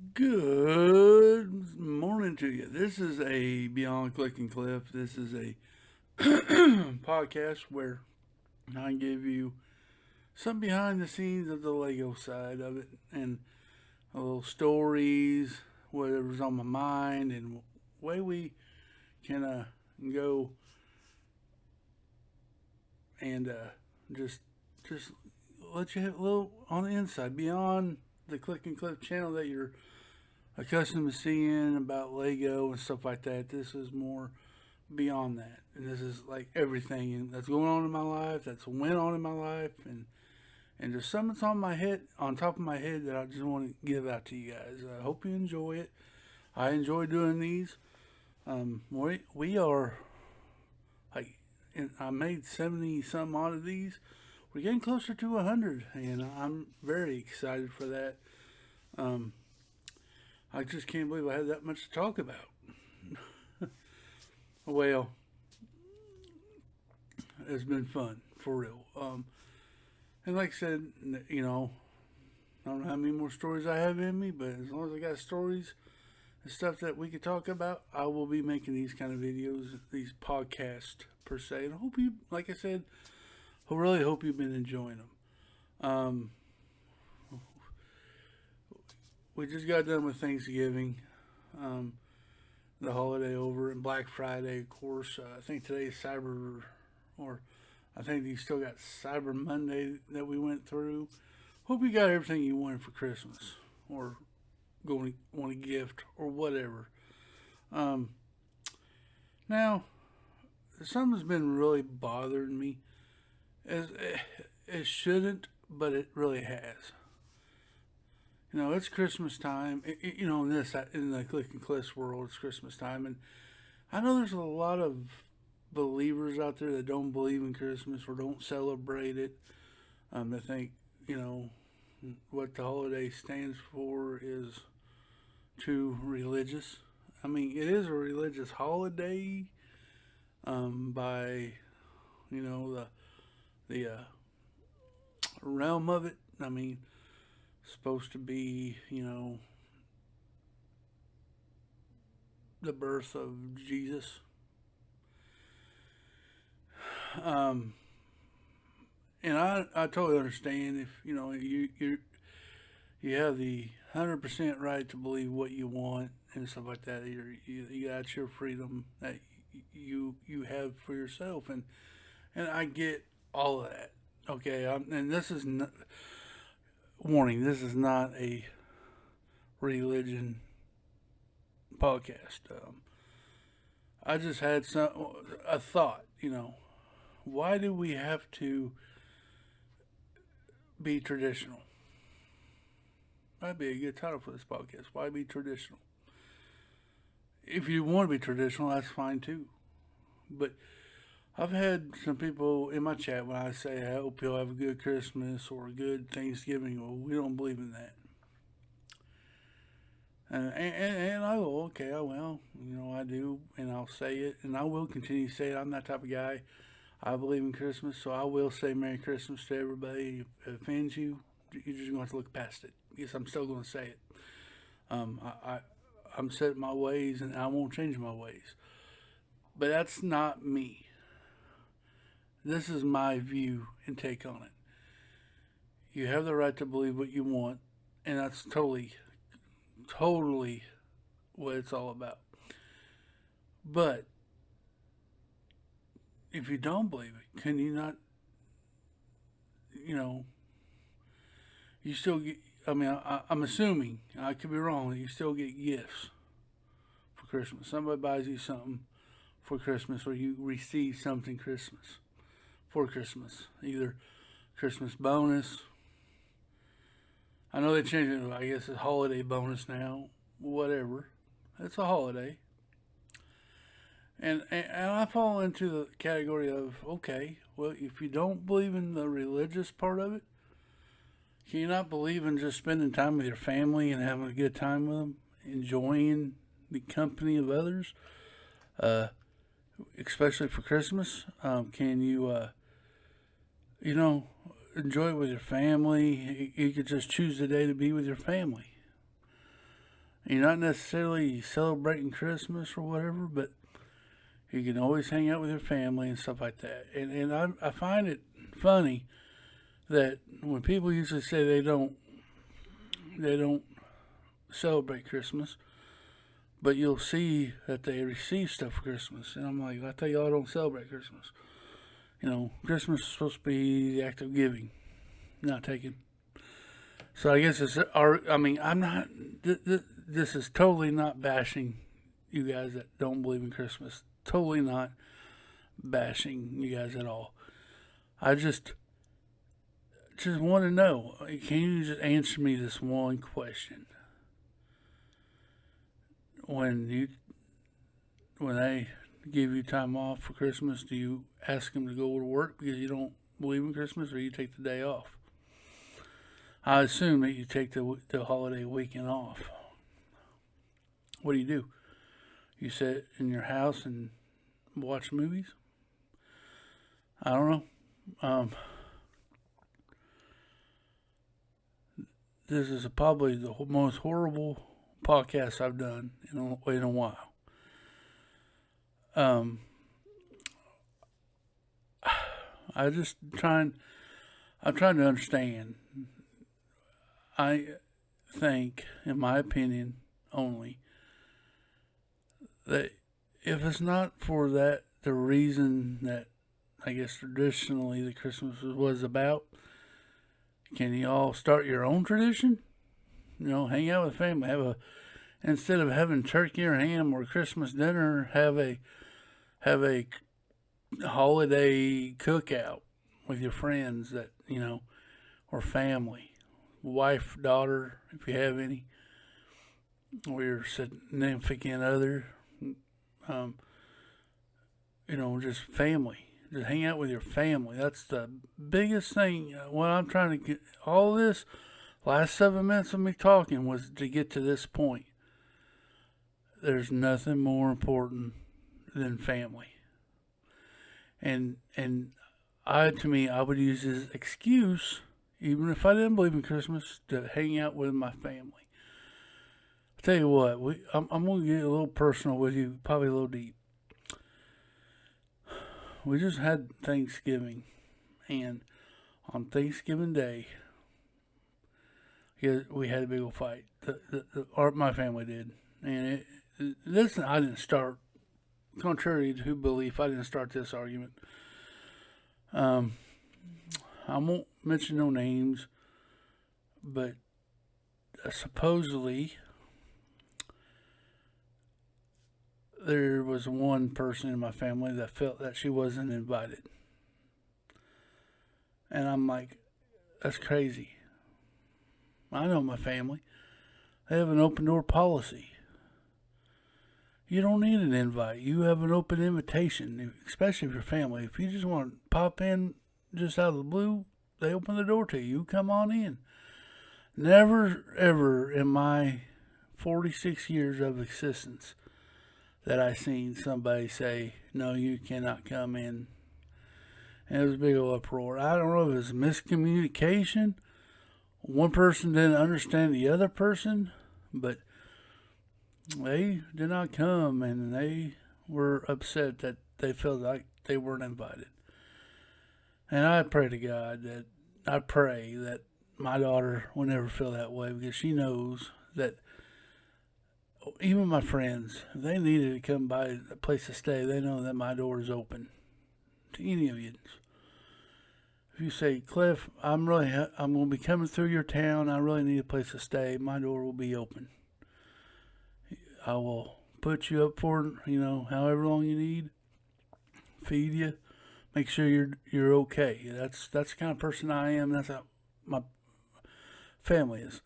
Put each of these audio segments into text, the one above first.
Good morning to you. This is a Beyond Click and Cliff. This is a podcast where I give you some behind the scenes of the Lego side of it and a little stories, whatever's on my mind, and way we can go and just let you have a little on the inside beyond the Click and Cliff channel that you're accustomed to seeing about Lego and stuff like that. This is more beyond that, and this is like everything that's going on in my life, that's went on in my life, and just something that's on my head, on top of my head, that I just want to give out to you guys. I hope you enjoy it. I enjoy doing these. We are like, and I made 70 some odd of these. We're getting closer to 100, and I'm very excited for that. Um, I just can't believe I had that much to talk about. Well, it's been fun for real. And like I said, I don't know how many more stories I have in me, but as long as I got stories and stuff that we could talk about, I will be making these kind of videos, these podcasts per se. And I hope you, like I said, I really hope you've been enjoying them. Um, we just got done with Thanksgiving, um, the holiday over, and Black Friday, of course. I think today's or I think you still got Cyber Monday that we went through. Hope you got everything you wanted for Christmas, or going to want a gift, or whatever. Um, Now, something's been really bothering me. It shouldn't, but it really has. It's Christmas time. In the Click and Cliffs world, it's Christmas time, and I know there's a lot of believers out there that don't believe in Christmas or don't celebrate it. They think you know what the holiday stands for is too religious. I mean, it is a religious holiday, by the realm of it. I mean, supposed to be the birth of Jesus. Um, and I totally understand if you have the 100% right to believe what you want and stuff like that. That's your freedom that you have for yourself, and I get all of that. Okay, and this is not, warning. This is not a religion podcast. I just had a thought. Why do we have to be traditional? That'd be a good title for this podcast. Why be traditional? If you want to be traditional, that's fine too. But I've had some people in my chat when I say, I hope you'll have a good Christmas or a good Thanksgiving. Well, we don't believe in that. And I go, okay, well, I do, and I'll say it, and I will continue to say it. I'm that type of guy. I believe in Christmas, so I will say Merry Christmas to everybody. If it offends you, you're just going to have to look past it. Yes, I'm still going to say it. I'm set in my ways, and I won't change my ways. But that's not me. This is my view and take on it. You have the right to believe what you want, and that's totally what it's all about. But if you don't believe it, can you not, you know, you still get, I mean, I'm assuming, I could be wrong, that you still get gifts for Christmas. Somebody buys you something for Christmas, or you receive something Christmas for Christmas. Either Christmas bonus. I know they changed it, I guess it's holiday bonus now. Whatever. It's a holiday. And I fall into the category of, okay, well, if you don't believe in the religious part of it, can you not believe in just spending time with your family and having a good time with them, enjoying the company of others, especially for Christmas? Can you, you know, enjoy it with your family? You could just choose the day to be with your family. You're not necessarily celebrating Christmas or whatever, but you can always hang out with your family and stuff like that. And I find it funny that when people usually say they don't celebrate Christmas, but you'll see that they receive stuff for Christmas. And I'm like, I tell y'all, I don't celebrate Christmas. Christmas is supposed to be the act of giving, not taking. So I guess I'm not, this is totally not bashing you guys that don't believe in Christmas. Totally not bashing you guys at all. I just want to know, can you just answer me this one question? When they give you time off for Christmas, do you ask them to go to work because you don't believe in Christmas, or you take the day off? I assume that you take the holiday weekend off. What do? You sit in your house and watch movies? I don't know. This is probably the most horrible podcast I've done in a while. I'm trying to understand. I think, in my opinion only, that if it's not for the reason that I guess traditionally the Christmas was about, can you all start your own tradition? Hang out with family. Instead of having turkey or ham or Christmas dinner, have a holiday cookout with your friends or family, wife, daughter, if you have any, or your significant other. Just family. Just hang out with your family. That's the biggest thing. What I'm trying to get, all this last 7 minutes of me talking was to get to this point. There's nothing more important than family. And I would use this excuse, even if I didn't believe in Christmas, to hang out with my family. I'll tell you what, I'm going to get a little personal with you, probably a little deep. We just had Thanksgiving, and on Thanksgiving Day, we had a big old fight. My family did, and listen, I didn't start. Contrary to belief, I didn't start this argument. I won't mention no names, but supposedly there was one person in my family that felt that she wasn't invited. And I'm like, that's crazy. I know my family. They have an open door policy. You don't need an invite. You have an open invitation, especially if you're family. If you just want to pop in just out of the blue, they open the door to you. You come on in. Never, ever in my 46 years of existence that I seen somebody say, no, you cannot come in. And it was a big old uproar. I don't know if it was miscommunication. One person didn't understand the other person, but they did not come, and they were upset that they felt like they weren't invited. And I pray to God that my daughter will never feel that way, because she knows that even my friends, if they needed to come by a place to stay, they know that my door is open to any of you. If you say, Cliff, I'm going to be coming through your town, I really need a place to stay, my door will be open. I will put you up for, however long you need, feed you, make sure you're okay. That's the kind of person I am. That's how my family is.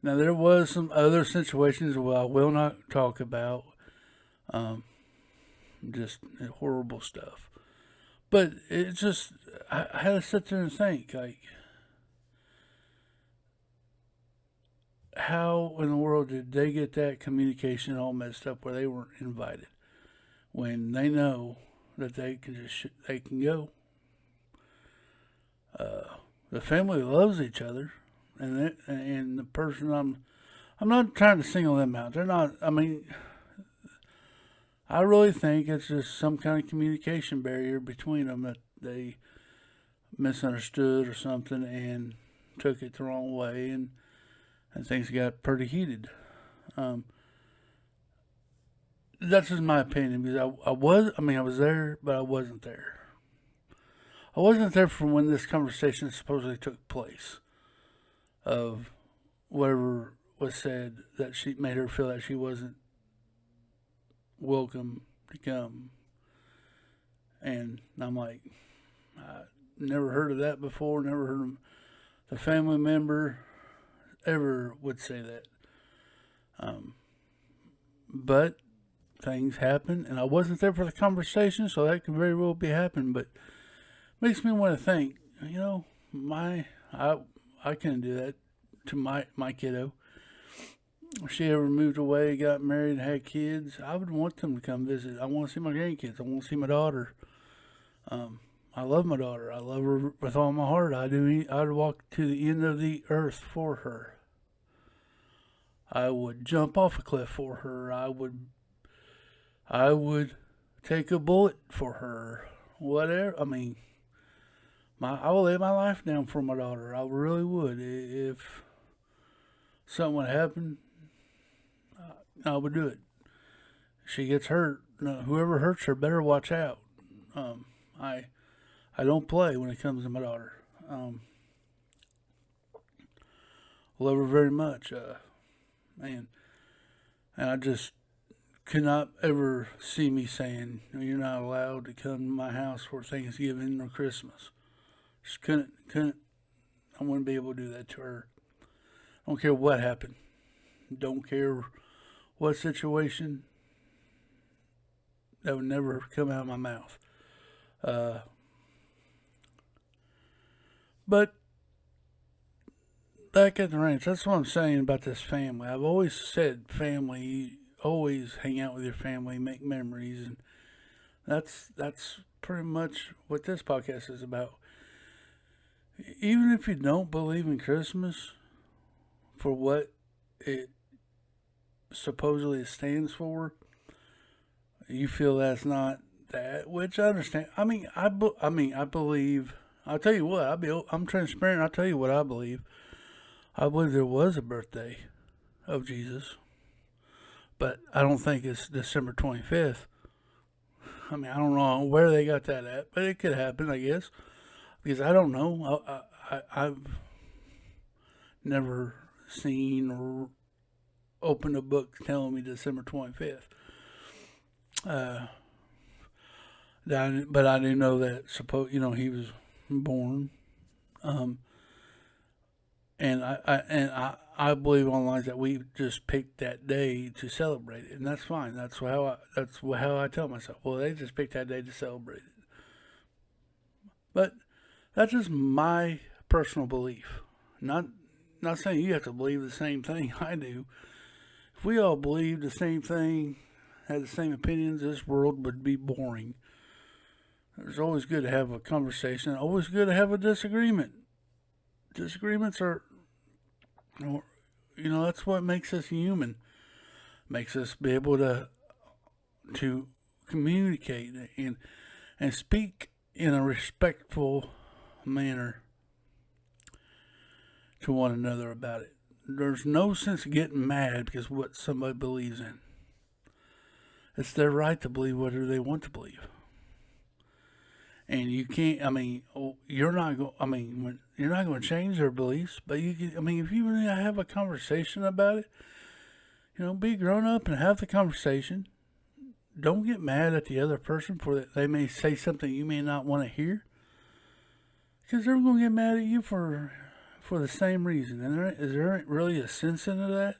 Now, there was some other situations where I will not talk about, just horrible stuff. But it just, I had to sit there and think, like, how in the world did they get that communication all messed up where they weren't invited when they know that they can go? The family loves each other, and the person I'm not trying to single them out. They're not. I mean, I really think it's just some kind of communication barrier between them that they misunderstood or something and took it the wrong way, and things got pretty heated. Um, that's just my opinion because I was there, but I wasn't there. I wasn't there for when this conversation supposedly took place of whatever was said that she made her feel that she wasn't welcome to come. And I'm like, I never heard of that before, never heard of the family member ever would say that. But things happen, and I wasn't there for the conversation, so that could very well be happening. But makes me want to think, I couldn't do that to my kiddo. If she ever moved away, got married, and had kids, I would want them to come visit. I want to see my grandkids. I want to see my daughter. I love my daughter. I love her with all my heart. I'd walk to the end of the earth for her. I would jump off a cliff for her. I would take a bullet for her. Whatever. I mean, I will lay my life down for my daughter. I really would. If something would happen, I would do it. If she gets hurt, whoever hurts her better watch out. I don't play when it comes to my daughter. Love her very much. And I just could not ever see me saying, you're not allowed to come to my house for Thanksgiving or Christmas. Just couldn't. I wouldn't be able to do that to her. I don't care what happened. Don't care what situation. That would never come out of my mouth. But back at the ranch, that's what I'm saying about this family. I've always said family, you always hang out with your family, make memories, and that's pretty much what this podcast is about. Even if you don't believe in Christmas for what it supposedly stands for, you feel that's not that, which I understand. I believe. I'll tell you what. I'm transparent. I'll tell you what I believe. I believe there was a birthday of Jesus, but I don't think it's December 25th. I don't know where they got that at, but it could happen, I guess, because I don't know. I've never seen or opened a book telling me December 25th. But I do know that he was born, and I believe on lines that we just picked that day to celebrate it, and that's fine. That's how I tell myself. Well, they just picked that day to celebrate it, but that's just my personal belief. Not saying you have to believe the same thing I do. If we all believed the same thing, had the same opinions, this world would be boring. It's always good to have a conversation. Always good to have a disagreement. Disagreements are, that's what makes us human. Makes us be able to communicate and speak in a respectful manner to one another about it. There's no sense of getting mad because of what somebody believes in. It's their right to believe whatever they want to believe. And you can't, you're not going to change their beliefs, but you can, if you really have a conversation about it, be grown up and have the conversation. Don't get mad at the other person for that. They may say something you may not want to hear, because they're going to get mad at you for the same reason. And is there really a sense into that?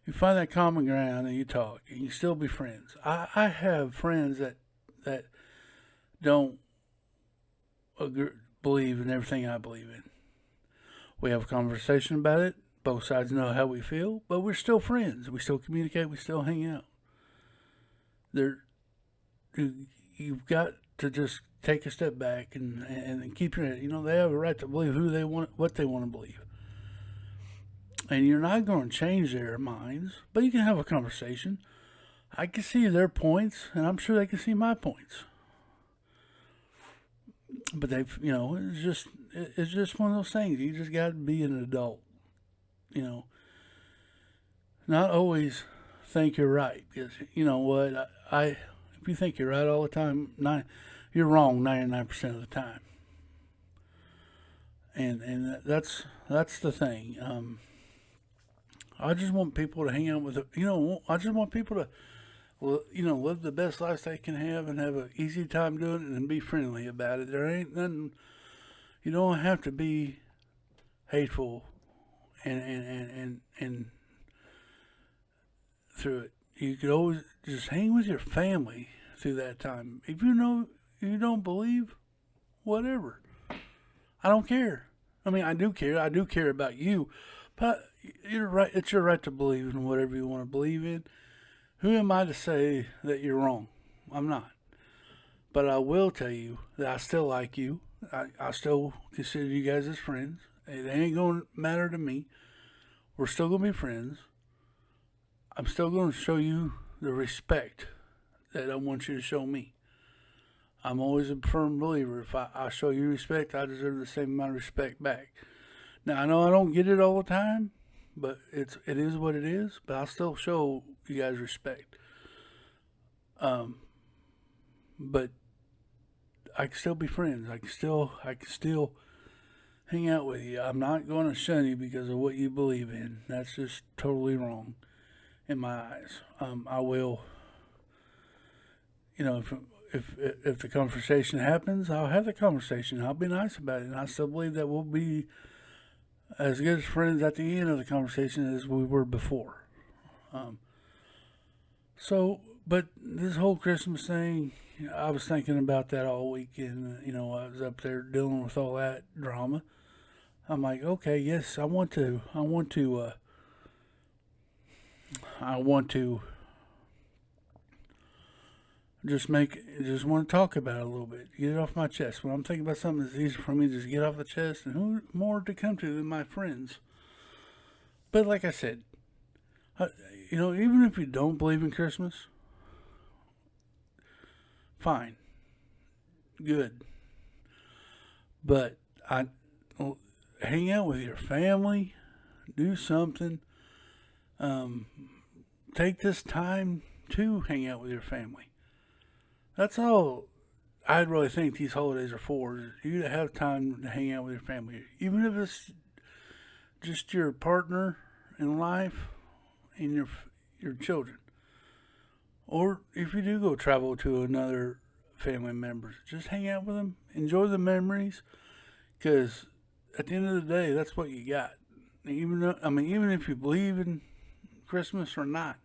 You find that common ground and you talk, and you still be friends. I have friends that don't believe in everything I believe in. We have a conversation about it. Both sides know how we feel, but we're still friends. We still communicate. We still hang out. You've got to just take a step back and keep your head. They have a right to believe what they want to believe. and you're not going to change their minds, but you can have a conversation. I can see their points, and I'm sure they can see my points. But it's just one of those things. You just got to be an adult, not always think you're right. Because you know what, if you think you're right all the time, you're wrong 99% of the time. And that's the thing. I just want people to hang out with, I just want people to, live the best life they can have and have an easy time doing it and be friendly about it. There ain't nothing, you don't have to be hateful and through it. You could always just hang with your family through that time. If you don't believe, whatever. I don't care. I mean, I do care. I do care about you, but you're right. It's your right to believe in whatever you want to believe in. Who am I to say that you're wrong? I'm not. But I will tell you that I still like you. I still consider you guys as friends. It ain't going to matter to me. We're still going to be friends. I'm still going to show you the respect that I want you to show me. I'm always a firm believer. If I show you respect, I deserve the same amount of respect back. Now, I know I don't get it all the time, but it is what it is. But I'll still show you guys respect. But I can still be friends. I can still hang out with you. I'm not going to shun you because of what you believe in. That's just totally wrong in my eyes. I will, if the conversation happens, I'll have the conversation. I'll be nice about it. And I still believe that we'll be as good as friends at the end of the conversation as we were before. But this whole Christmas thing, I was thinking about that all weekend. I was up there dealing with all that drama. I'm like, okay, yes, I want to just want to talk about it a little bit, get it off my chest. When I'm thinking about something that's easy for me to just get off the chest, and who more to come to than my friends? But like I said, even if you don't believe in Christmas, fine, good. But hang out with your family, do something. Take this time to hang out with your family. That's all I really think these holidays are for, is you to have time to hang out with your family. Even if it's just your partner in life and your children. Or if you do go travel to another family member, just hang out with them. Enjoy the memories. Because at the end of the day, that's what you got. Even if you believe in Christmas or not.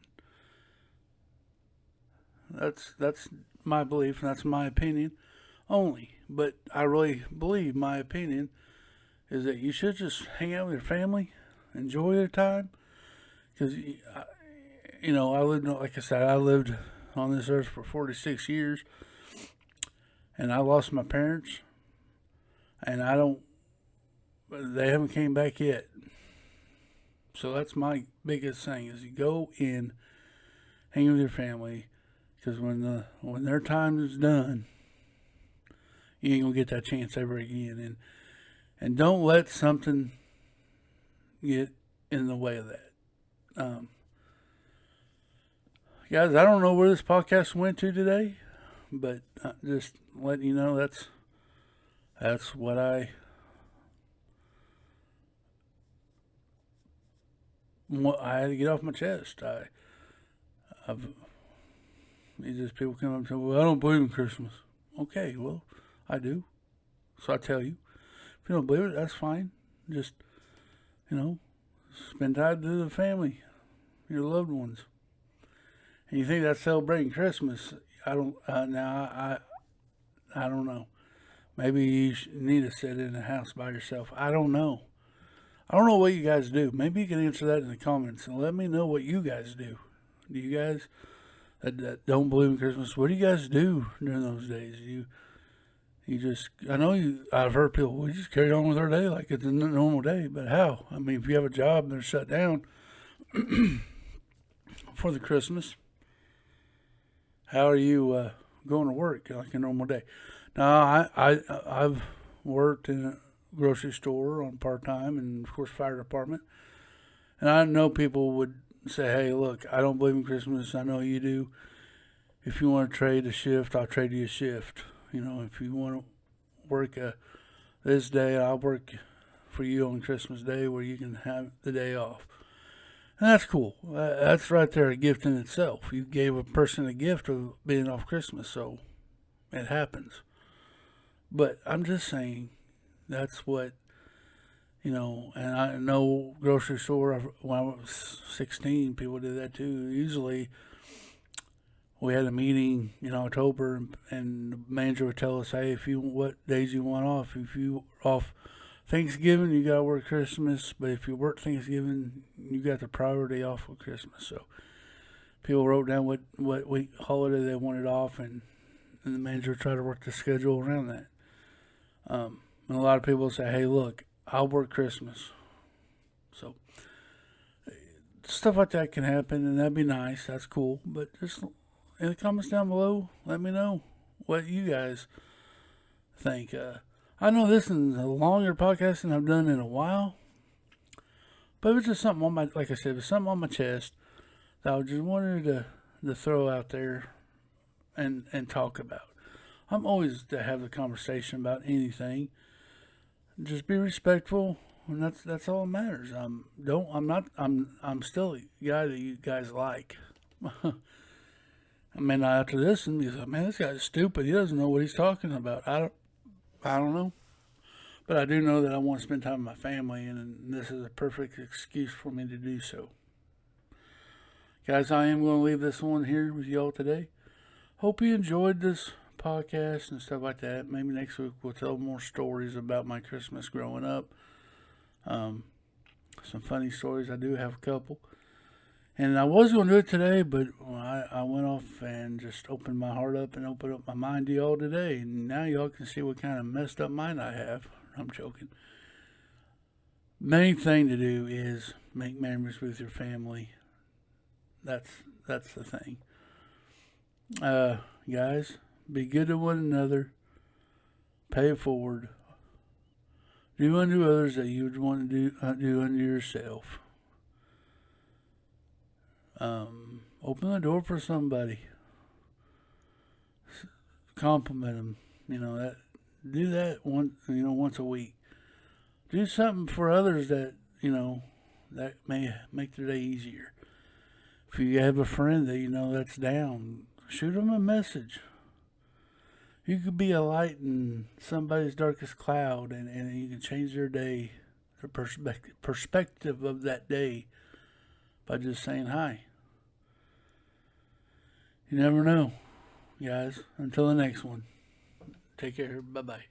That's my belief, and that's my opinion only. But I really believe my opinion is that you should just hang out with your family, enjoy your time. Because, I lived on this earth for 46 years, and I lost my parents, and they haven't came back yet. So that's my biggest thing, is you go in, hang with your family, because when their time is done, you ain't gonna get that chance ever again. And don't let something get in the way of that. Guys, I don't know where this podcast went to today, but just letting you know that's what I had to get off my chest. People come up and say, well, I don't believe in Christmas. Okay, well, I do. So I tell you. If you don't believe it, that's fine. Just, spend time with the family, your loved ones. And you think that's celebrating Christmas? I don't know. Maybe you need to sit in the house by yourself. I don't know. I don't know what you guys do. Maybe you can answer that in the comments and let me know what you guys do. Do you guys that don't believe in Christmas, what do you guys do during those days? I know I've heard people, we just carry on with our day like it's a normal day, but how? I mean, if you have a job and they're shut down for the Christmas, how are you going to work like a normal day? Now, I've worked in a grocery store on part-time and, of course, fire department. And I know people would say, hey, look, I don't believe in Christmas. I know you do. If you want to trade a shift, I'll trade you a shift. If you want to work this day, I'll work for you on Christmas Day where you can have the day off. And that's cool. That's right there a gift in itself. You gave a person a gift of being off Christmas, so it happens. But I'm just saying that's what, and I know grocery store, when I was 16, people did that too. Usually we had a meeting in October, and the manager would tell us, hey, what days you want off. If you off Thanksgiving, you got to work Christmas, but if you work Thanksgiving, you got the priority off of Christmas. So people wrote down what week holiday they wanted off, and the manager tried to work the schedule around that. And a lot of people say, hey, look, I'll work Christmas. So stuff like that can happen, and that'd be nice. That's cool. But just in the comments down below, let me know what you guys think. I know this is a longer podcast than I've done in a while, but it was just something like I said, it was something on my chest that I just wanted to throw out there and talk about. I'm always to have the conversation about anything. Just be respectful, and that's all that matters. I'm still a guy that you guys like. I may not have to listen because, man, this guy's stupid. He doesn't know what he's talking about. I don't know. But I do know that I want to spend time with my family, and this is a perfect excuse for me to do so. Guys, I am going to leave this one here with y'all today. Hope you enjoyed this podcast and stuff like that. Maybe next week we'll tell more stories about my Christmas growing up. Some funny stories. I do have a couple. And I was going to do it today, but I went off and just opened my heart up and opened up my mind to y'all today. And now y'all can see what kind of messed up mind I have. I'm joking. Main thing to do is make memories with your family. That's the thing. Guys, be good to one another. Pay it forward. Do unto others that you would want to do unto yourself. Open the door for somebody. Compliment them. Do that once a week. Do something for others that that may make their day easier. If you have a friend that that's down, shoot them a message. You could be a light in somebody's darkest cloud, and you can change their day, their perspective of that day by just saying hi. You never know, guys. Until the next one, take care. Bye-bye.